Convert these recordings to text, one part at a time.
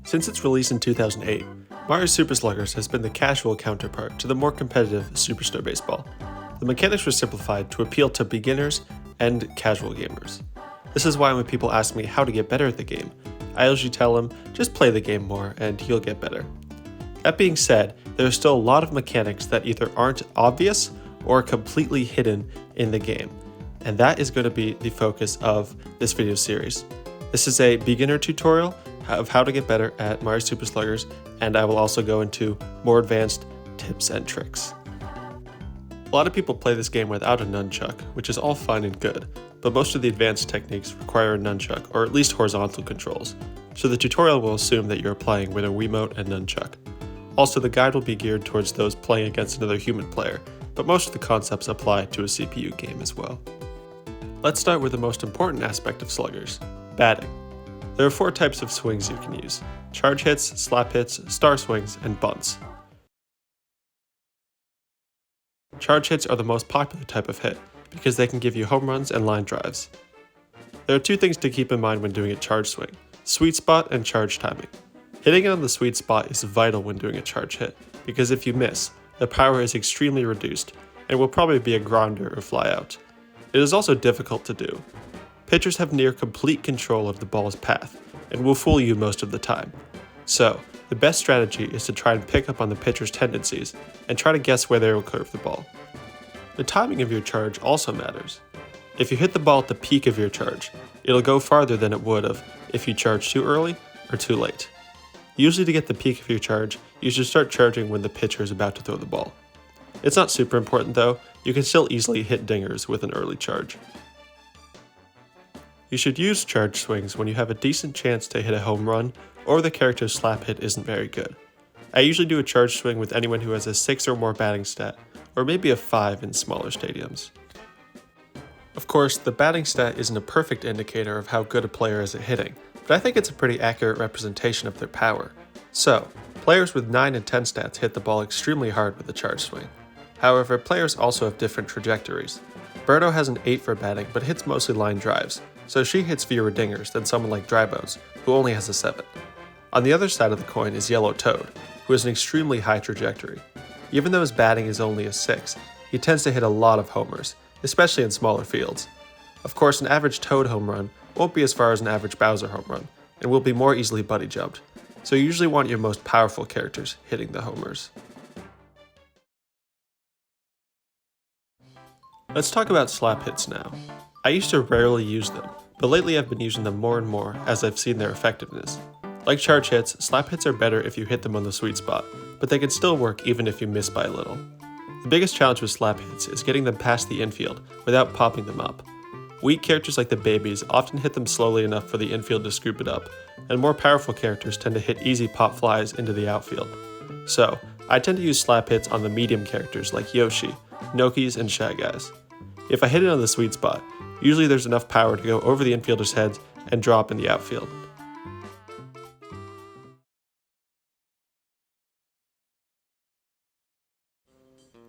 Since its release in 2008, Mario Super Sluggers has been the casual counterpart to the more competitive Superstar Baseball. The mechanics were simplified to appeal to beginners and casual gamers. This is why when people ask me how to get better at the game, I usually tell them, just play the game more and you'll get better. That being said, there are still a lot of mechanics that either aren't obvious or completely hidden in the game, and that is going to be the focus of this video series. This is a beginner tutorial of how to get better at Mario Super Sluggers, and I will also go into more advanced tips and tricks. A lot of people play this game without a nunchuck, which is all fine and good, but most of the advanced techniques require a nunchuck, or at least horizontal controls, so the tutorial will assume that you're playing with a Wiimote and nunchuck. Also, the guide will be geared towards those playing against another human player, but most of the concepts apply to a CPU game as well. Let's start with the most important aspect of Sluggers, batting. There are 4 types of swings you can use: charge hits, slap hits, star swings, and bunts. Charge hits are the most popular type of hit, because they can give you home runs and line drives. There are 2 things to keep in mind when doing a charge swing: sweet spot and charge timing. Hitting it on the sweet spot is vital when doing a charge hit, because if you miss, the power is extremely reduced, and will probably be a grounder or fly out. It is also difficult to do. Pitchers have near complete control of the ball's path, and will fool you most of the time. So, the best strategy is to try and pick up on the pitcher's tendencies, and try to guess where they will curve the ball. The timing of your charge also matters. If you hit the ball at the peak of your charge, it'll go farther than it would have if you charge too early or too late. Usually to get the peak of your charge, you should start charging when the pitcher is about to throw the ball. It's not super important though, you can still easily hit dingers with an early charge. You should use charge swings when you have a decent chance to hit a home run, or the character's slap hit isn't very good. I usually do a charge swing with anyone who has a 6 or more batting stat, or maybe a 5 in smaller stadiums. Of course, the batting stat isn't a perfect indicator of how good a player is at hitting, but I think it's a pretty accurate representation of their power. So, players with 9 and 10 stats hit the ball extremely hard with a charge swing. However, players also have different trajectories. Birdo has an 8 for batting, but hits mostly line drives, so she hits fewer dingers than someone like Drybones, who only has a 7. On the other side of the coin is Yellow Toad, who has an extremely high trajectory. Even though his batting is only a 6, he tends to hit a lot of homers, especially in smaller fields. Of course, an average Toad home run won't be as far as an average Bowser home run, and will be more easily buddy jumped, so you usually want your most powerful characters hitting the homers. Let's talk about slap hits now. I used to rarely use them, but lately I've been using them more and more as I've seen their effectiveness. Like charge hits, slap hits are better if you hit them on the sweet spot, but they can still work even if you miss by a little. The biggest challenge with slap hits is getting them past the infield without popping them up. Weak characters like the babies often hit them slowly enough for the infield to scoop it up, and more powerful characters tend to hit easy pop flies into the outfield. So, I tend to use slap hits on the medium characters like Yoshi, Nokis, and Shy Guys. If I hit it on the sweet spot, usually there's enough power to go over the infielders' heads and drop in the outfield.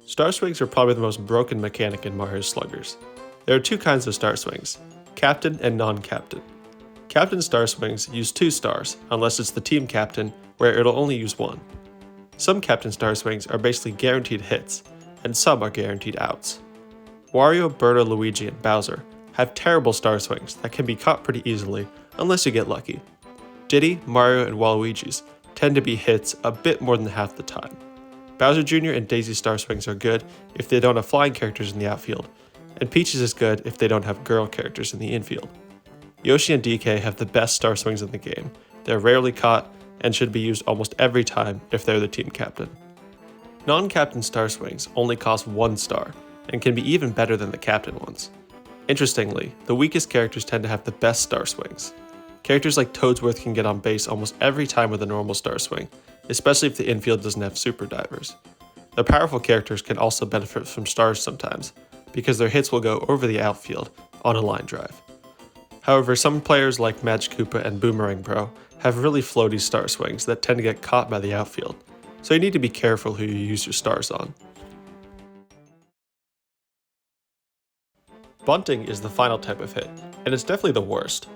Star swings are probably the most broken mechanic in Mario Sluggers. There are 2 kinds of star swings, captain and non-captain. Captain star swings use 2 stars, unless it's the team captain, where it'll only use 1. Some captain star swings are basically guaranteed hits, and some are guaranteed outs. Wario, Birdo, Luigi, and Bowser have terrible star swings that can be caught pretty easily, unless you get lucky. Diddy, Mario, and Waluigi's tend to be hits a bit more than half the time. Bowser Jr. and Daisy's star swings are good if they don't have flying characters in the outfield, and Peach's is good if they don't have girl characters in the infield. Yoshi and DK have the best star swings in the game. They're rarely caught, and should be used almost every time if they're the team captain. Non-captain star swings only cost 1 star, and can be even better than the captain ones. Interestingly, the weakest characters tend to have the best star swings. Characters like Toadsworth can get on base almost every time with a normal star swing, especially if the infield doesn't have super divers. The powerful characters can also benefit from stars sometimes, because their hits will go over the outfield on a line drive. However, some players like Match Koopa and Boomerang Bro have really floaty star swings that tend to get caught by the outfield, so you need to be careful who you use your stars on. Bunting is the final type of hit, and it's definitely the worst.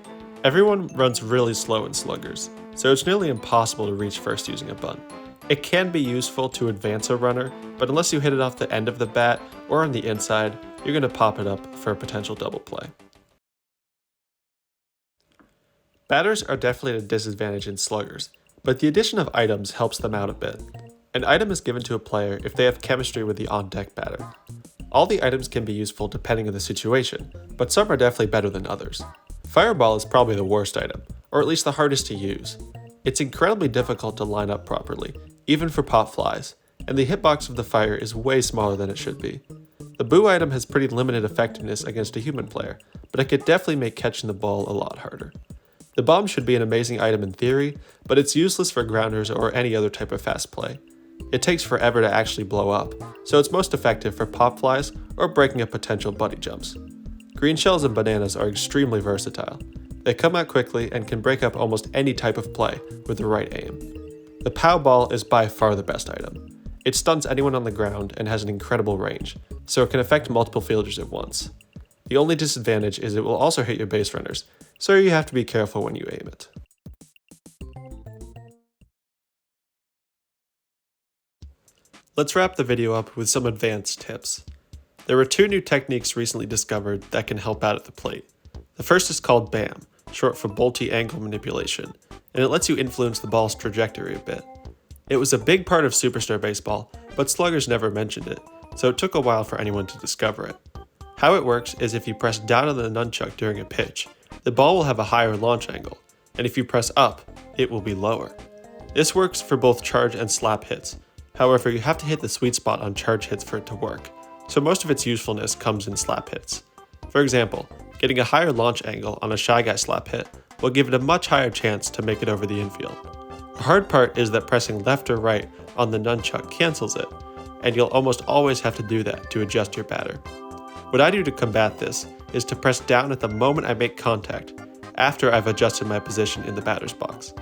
Everyone runs really slow in Sluggers. so it's nearly impossible to reach first using a bunt. It can be useful to advance a runner, but unless you hit it off the end of the bat or on the inside, you're going to pop it up for a potential double play. Batters are definitely at a disadvantage in sluggers, but the addition of items helps them out a bit. An item is given to a player if they have chemistry with the on-deck batter. All the items can be useful depending on the situation, but some are definitely better than others. Fireball is probably the worst item, or at least the hardest to use. It's incredibly difficult to line up properly, even for pop flies, and the hitbox of the fire is way smaller than it should be. The boo item has pretty limited effectiveness against a human player, but it could definitely make catching the ball a lot harder. The bomb should be an amazing item in theory, but it's useless for grounders or any other type of fast play. It takes forever to actually blow up, so it's most effective for pop flies or breaking up potential buddy jumps. Green shells and bananas are extremely versatile. They come out quickly and can break up almost any type of play with the right aim. The POW ball is by far the best item. It stuns anyone on the ground and has an incredible range, so it can affect multiple fielders at once. The only disadvantage is it will also hit your base runners, so you have to be careful when you aim it. Let's wrap the video up with some advanced tips. There were 2 new techniques recently discovered that can help out at the plate. The first is called BAM, short for multi-angle manipulation, and it lets you influence the ball's trajectory a bit. It was a big part of Superstar Baseball, but sluggers never mentioned it, so it took a while for anyone to discover it. How it works is if you press down on the nunchuck during a pitch, the ball will have a higher launch angle, and if you press up, it will be lower. This works for both charge and slap hits. However, you have to hit the sweet spot on charge hits for it to work, so most of its usefulness comes in slap hits. For example, getting a higher launch angle on a shy guy slap hit will give it a much higher chance to make it over the infield. The hard part is that pressing left or right on the nunchuck cancels it, and you'll almost always have to do that to adjust your batter. What I do to combat this is to press down at the moment I make contact, after I've adjusted my position in the batter's box.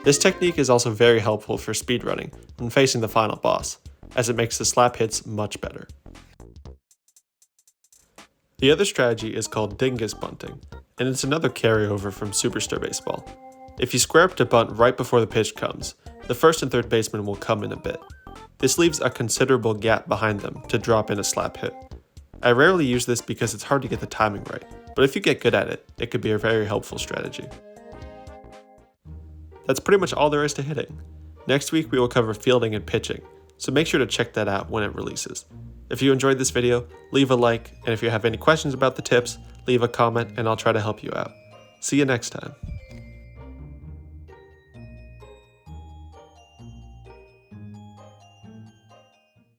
This technique is also very helpful for speedrunning when facing the final boss, as it makes the slap hits much better. The other strategy is called dingus bunting, and it's another carryover from Superstar Baseball. If you square up to bunt right before the pitch comes, the first and third baseman will come in a bit. This leaves a considerable gap behind them to drop in a slap hit. I rarely use this because it's hard to get the timing right, but if you get good at it, it could be a very helpful strategy. That's pretty much all there is to hitting. Next week we will cover fielding and pitching, so make sure to check that out when it releases. If you enjoyed this video, leave a like, and if you have any questions about the tips, leave a comment and I'll try to help you out. See you next time.